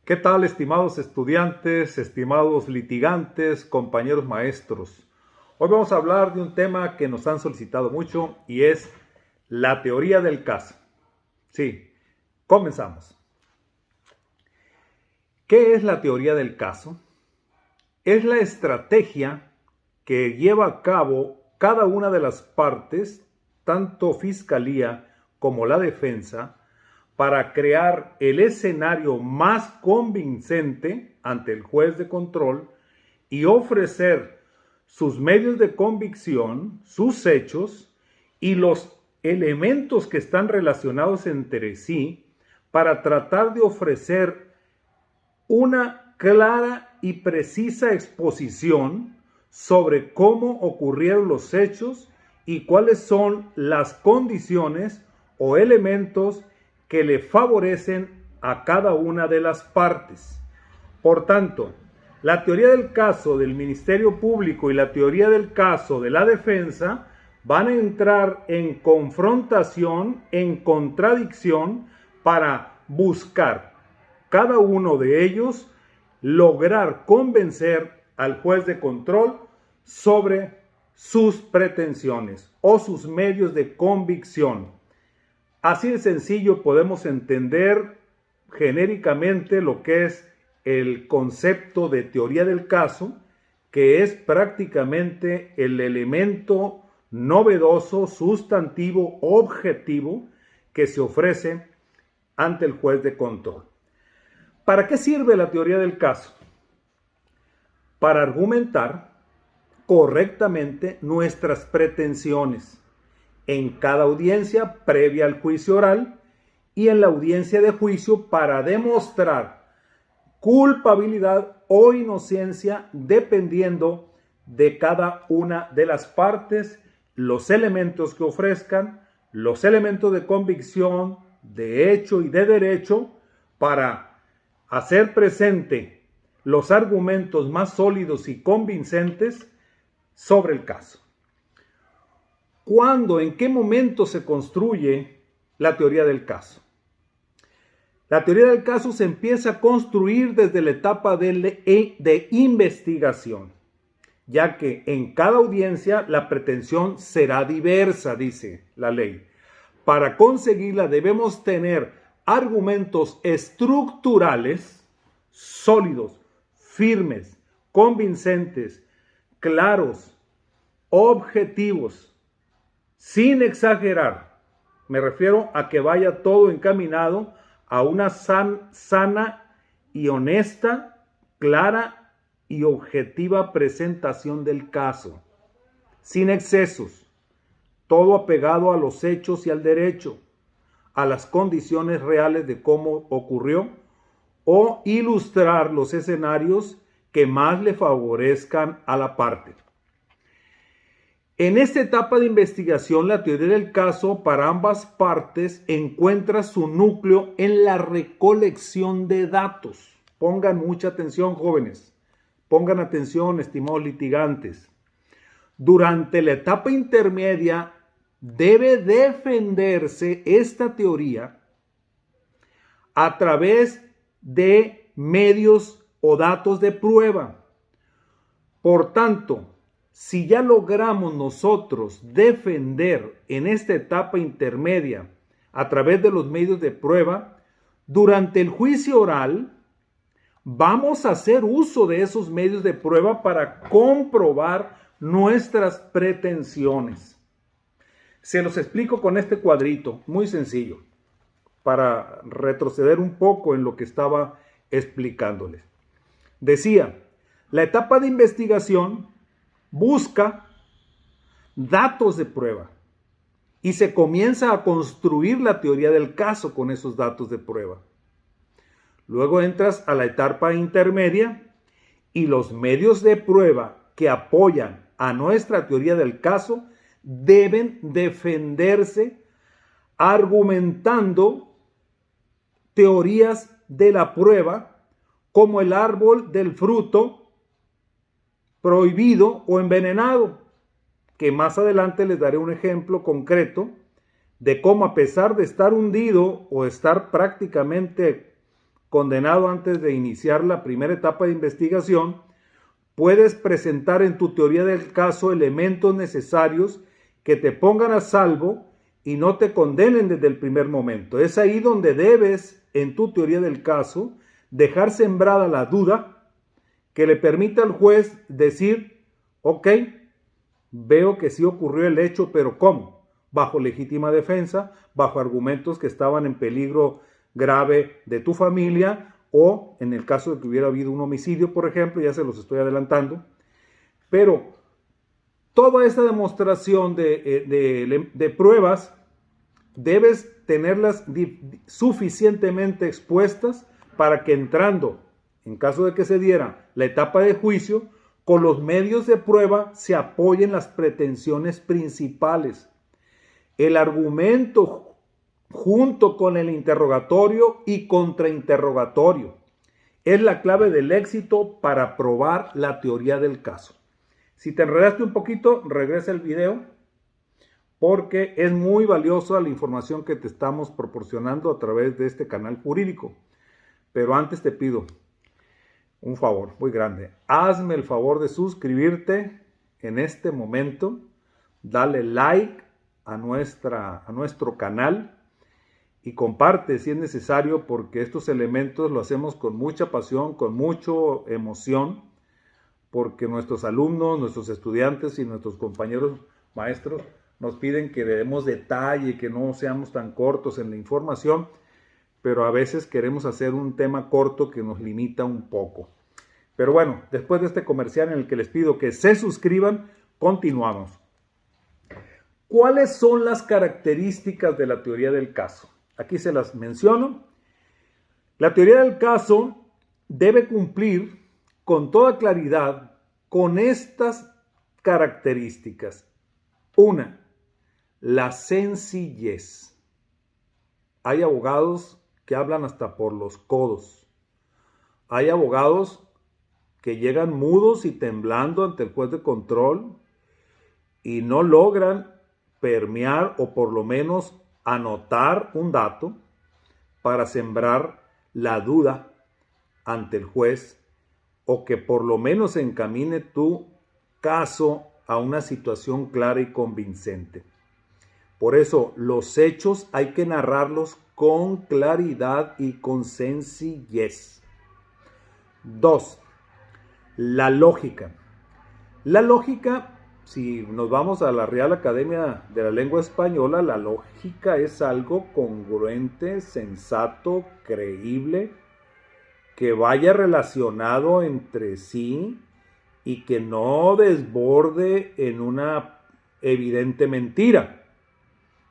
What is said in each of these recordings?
¿Qué tal, estimados estudiantes, estimados litigantes, compañeros maestros? Hoy vamos a hablar de un tema que nos han solicitado mucho y es la teoría del caso. Sí, comenzamos. ¿Qué es la teoría del caso? Es la estrategia que lleva a cabo cada una de las partes, tanto fiscalía como la defensa, para crear el escenario más convincente ante el juez de control y ofrecer sus medios de convicción, sus hechos y los elementos que están relacionados entre sí para tratar de ofrecer una clara y precisa exposición sobre cómo ocurrieron los hechos y cuáles son las condiciones o elementos que le favorecen a cada una de las partes. Por tanto, la teoría del caso del Ministerio Público y la teoría del caso de la defensa van a entrar en confrontación, en contradicción, para buscar cada uno de ellos lograr convencer al juez de control sobre sus pretensiones o sus medios de convicción. Así de sencillo podemos entender genéricamente lo que es el concepto de teoría del caso, que es prácticamente el elemento novedoso, sustantivo, objetivo que se ofrece ante el juez de control. ¿Para qué sirve la teoría del caso? Para argumentar correctamente nuestras pretensiones en cada audiencia previa al juicio oral y en la audiencia de juicio para demostrar culpabilidad o inocencia dependiendo de cada una de las partes, los elementos que ofrezcan, los elementos de convicción, de hecho y de derecho para hacer presente los argumentos más sólidos y convincentes sobre el caso. ¿Cuándo, en qué momento se construye la teoría del caso? La teoría del caso se empieza a construir desde la etapa de investigación, ya que en cada audiencia la pretensión será diversa, dice la ley. Para conseguirla debemos tener argumentos estructurales, sólidos, firmes, convincentes, claros, objetivos, sin exagerar. Me refiero a que vaya todo encaminado a una sana y honesta, clara y objetiva presentación del caso, sin excesos, todo apegado a los hechos y al derecho, a las condiciones reales de cómo ocurrió, o ilustrar los escenarios que más le favorezcan a la parte. En esta etapa de investigación, la teoría del caso para ambas partes encuentra su núcleo en la recolección de datos. Pongan mucha atención, jóvenes. Pongan atención, estimados litigantes. Durante la etapa intermedia debe defenderse esta teoría a través de medios o datos de prueba. Por tanto, si ya logramos nosotros defender en esta etapa intermedia a través de los medios de prueba, durante el juicio oral vamos a hacer uso de esos medios de prueba para comprobar nuestras pretensiones. Se los explico con este cuadrito, muy sencillo, para retroceder un poco en lo que estaba explicándoles. Decía, la etapa de investigación busca datos de prueba y se comienza a construir la teoría del caso con esos datos de prueba. Luego entras a la etapa intermedia y los medios de prueba que apoyan a nuestra teoría del caso deben defenderse argumentando teorías de la prueba como el árbol del fruto prohibido o envenenado, que más adelante les daré un ejemplo concreto de cómo, a pesar de estar hundido o estar prácticamente condenado antes de iniciar la primera etapa de investigación, puedes presentar en tu teoría del caso elementos necesarios que te pongan a salvo y no te condenen desde el primer momento. Es ahí donde debes, en tu teoría del caso, dejar sembrada la duda que le permita al juez decir, ok, veo que sí ocurrió el hecho, pero ¿cómo? Bajo legítima defensa, bajo argumentos que estaban en peligro grave de tu familia, o en el caso de que hubiera habido un homicidio, por ejemplo, ya se los estoy adelantando. Pero toda esta demostración de pruebas debes tenerlas suficientemente expuestas para que entrando, en caso de que se diera la etapa de juicio, con los medios de prueba se apoyen las pretensiones principales. El argumento junto con el interrogatorio y contrainterrogatorio es la clave del éxito para probar la teoría del caso. Si te enredaste un poquito, regresa el video porque es muy valiosa la información que te estamos proporcionando a través de este canal jurídico. Pero antes te pido un favor muy grande. Hazme el favor de suscribirte en este momento, dale like a nuestro canal y comparte si es necesario, porque estos elementos lo hacemos con mucha pasión, con mucha emoción, porque nuestros alumnos, nuestros estudiantes y nuestros compañeros maestros nos piden que le demos detalle, que no seamos tan cortos en la información, pero a veces queremos hacer un tema corto que nos limita un poco. Pero bueno, después de este comercial en el que les pido que se suscriban, continuamos. ¿Cuáles son las características de la teoría del caso? Aquí se las menciono. La teoría del caso debe cumplir con toda claridad con estas características. Una, la sencillez. Hay abogados que hablan hasta por los codos. Hay abogados que llegan mudos y temblando ante el juez de control y no logran permear o por lo menos anotar un dato para sembrar la duda ante el juez o que por lo menos encamine tu caso a una situación clara y convincente. Por eso los hechos hay que narrarlos con claridad y con sencillez. 2. La lógica. La lógica, si nos vamos a la Real Academia de la Lengua Española, la lógica es algo congruente, sensato, creíble, que vaya relacionado entre sí y que no desborde en una evidente mentira.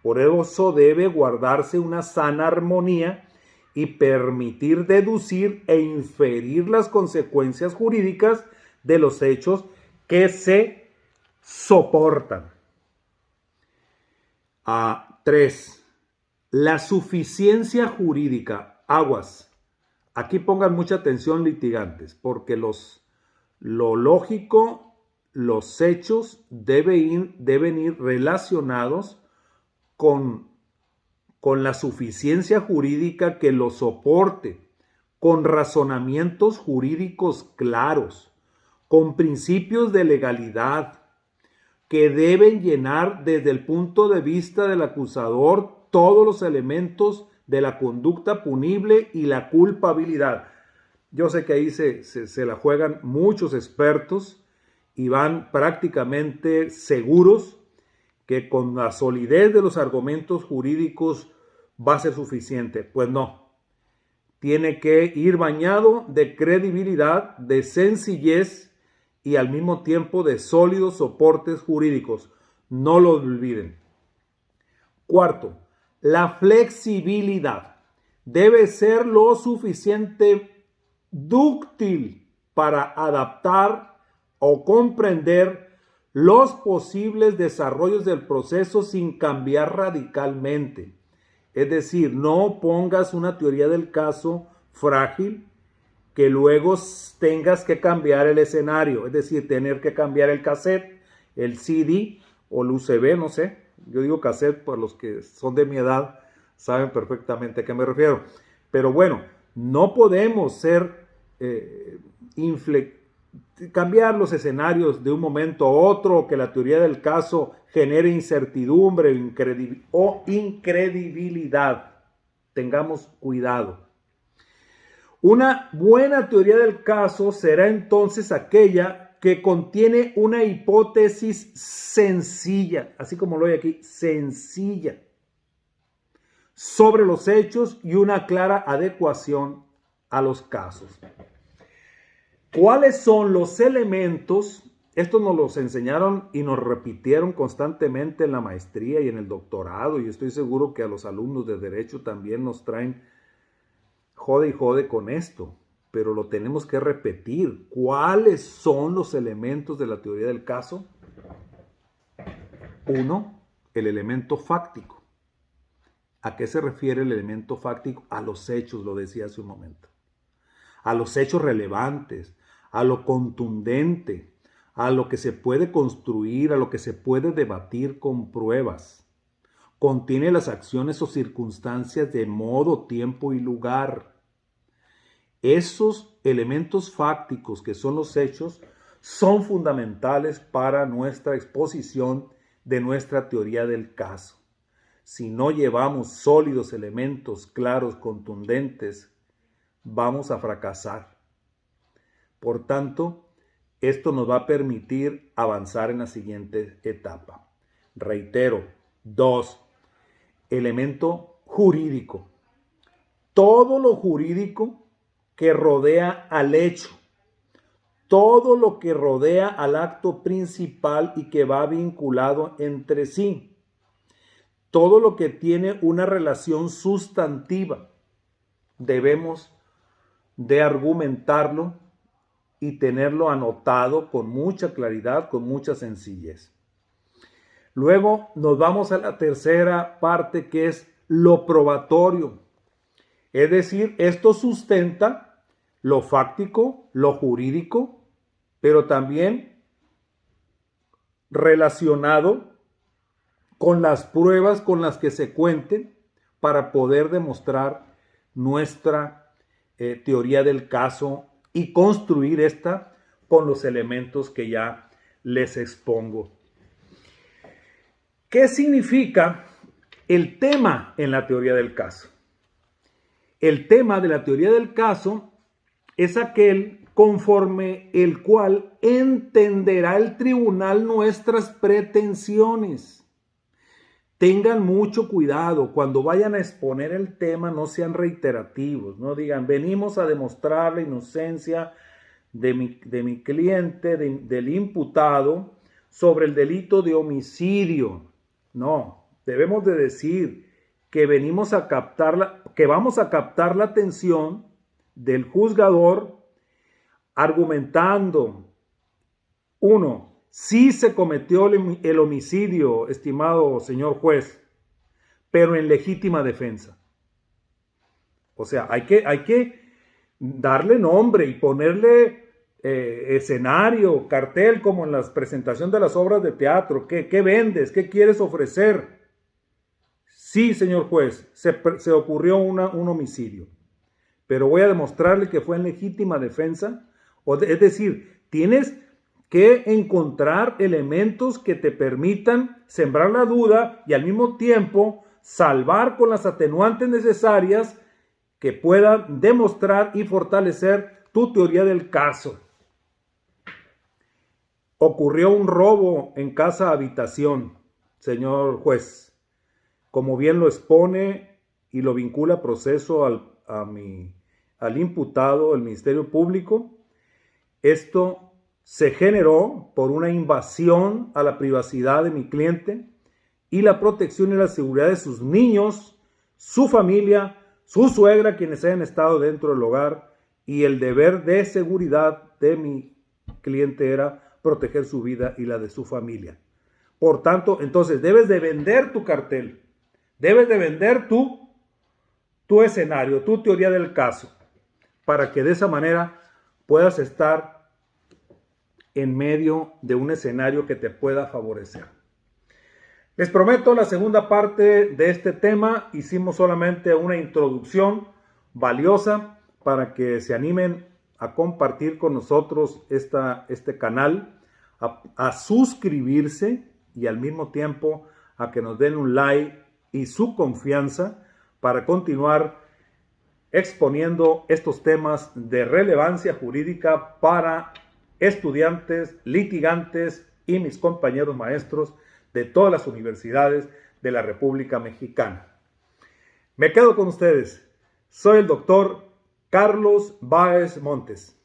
Por eso debe guardarse una sana armonía y permitir deducir e inferir las consecuencias jurídicas de los hechos que se soportan. 3. La suficiencia jurídica. Aguas. Aquí pongan mucha atención, litigantes, porque lo lógico, los hechos deben ir relacionados con la suficiencia jurídica que lo soporte, con razonamientos jurídicos claros, con principios de legalidad, que deben llenar desde el punto de vista del acusador todos los elementos de la conducta punible y la culpabilidad. Yo sé que ahí se la juegan muchos expertos y van prácticamente seguros que con la solidez de los argumentos jurídicos va a ser suficiente. Pues no. Tiene que ir bañado de credibilidad, de sencillez y al mismo tiempo de sólidos soportes jurídicos. No lo olviden. 4. La flexibilidad debe ser lo suficiente dúctil para adaptar o comprender los posibles desarrollos del proceso sin cambiar radicalmente. Es decir, no pongas una teoría del caso frágil que luego tengas que cambiar el escenario, es decir, tener que cambiar el cassette, el CD o el USB, no sé. Yo digo cassette, por los que son de mi edad saben perfectamente a qué me refiero. Pero bueno, No podemos cambiar los escenarios de un momento a otro, que la teoría del caso genere incertidumbre o incredibilidad. Tengamos cuidado. Una buena teoría del caso será entonces aquella que contiene una hipótesis sencilla, así como lo hay aquí, sencilla, sobre los hechos y una clara adecuación a los casos. ¿Cuáles son los elementos? Esto nos los enseñaron y nos repitieron constantemente en la maestría y en el doctorado, y estoy seguro que a los alumnos de Derecho también nos traen jode y jode con esto, pero lo tenemos que repetir. ¿Cuáles son los elementos de la teoría del caso? 1, el elemento fáctico. ¿A qué se refiere el elemento fáctico? A los hechos, lo decía hace un momento. A los hechos relevantes, a lo contundente, a lo que se puede construir, a lo que se puede debatir con pruebas. Contiene las acciones o circunstancias de modo, tiempo y lugar. Esos elementos fácticos que son los hechos son fundamentales para nuestra exposición de nuestra teoría del caso. Si no llevamos sólidos elementos claros, contundentes, vamos a fracasar. Por tanto, esto nos va a permitir avanzar en la siguiente etapa. Reitero, 2, elemento jurídico. Todo lo jurídico que rodea al hecho, todo lo que rodea al acto principal y que va vinculado entre sí, todo lo que tiene una relación sustantiva, debemos de argumentarlo y tenerlo anotado con mucha claridad, con mucha sencillez. Luego nos vamos a la tercera parte, que es lo probatorio. Es decir, esto sustenta lo fáctico, lo jurídico, pero también relacionado con las pruebas con las que se cuenten para poder demostrar nuestra teoría del caso y construir esta con los elementos que ya les expongo. ¿Qué significa el tema en la teoría del caso? El tema de la teoría del caso es aquel conforme el cual entenderá el tribunal nuestras pretensiones. Tengan mucho cuidado cuando vayan a exponer el tema, no sean reiterativos, no digan, venimos a demostrar la inocencia de mi cliente, del imputado, sobre el delito de homicidio. No, debemos de decir que vamos a captar la atención del juzgador argumentando, 1, sí se cometió el homicidio, estimado señor juez, pero en legítima defensa. O sea, hay que darle nombre y ponerle escenario, cartel, como en la presentación de las obras de teatro. ¿Qué vendes? ¿Qué quieres ofrecer? Sí, señor juez, se ocurrió un homicidio, pero voy a demostrarle que fue en legítima defensa. Es decir, tienes que encontrar elementos que te permitan sembrar la duda y al mismo tiempo salvar con las atenuantes necesarias que puedan demostrar y fortalecer tu teoría del caso. Ocurrió un robo en casa habitación, señor juez. Como bien lo expone y lo vincula a proceso al imputado, el Ministerio Público, esto se generó por una invasión a la privacidad de mi cliente y la protección y la seguridad de sus niños, su familia, su suegra, quienes hayan estado dentro del hogar, y el deber de seguridad de mi cliente era proteger su vida y la de su familia. Por tanto, entonces debes de vender tu cartel, debes de vender tu escenario, tu teoría del caso, para que de esa manera puedas estar en medio de un escenario que te pueda favorecer. Les prometo la segunda parte de este tema. Hicimos solamente una introducción valiosa para que se animen a compartir con nosotros este canal, a suscribirse y al mismo tiempo a que nos den un like y su confianza para continuar exponiendo estos temas de relevancia jurídica para estudiantes, litigantes y mis compañeros maestros de todas las universidades de la República Mexicana. Me quedo con ustedes. Soy el doctor Carlos Báez Montes.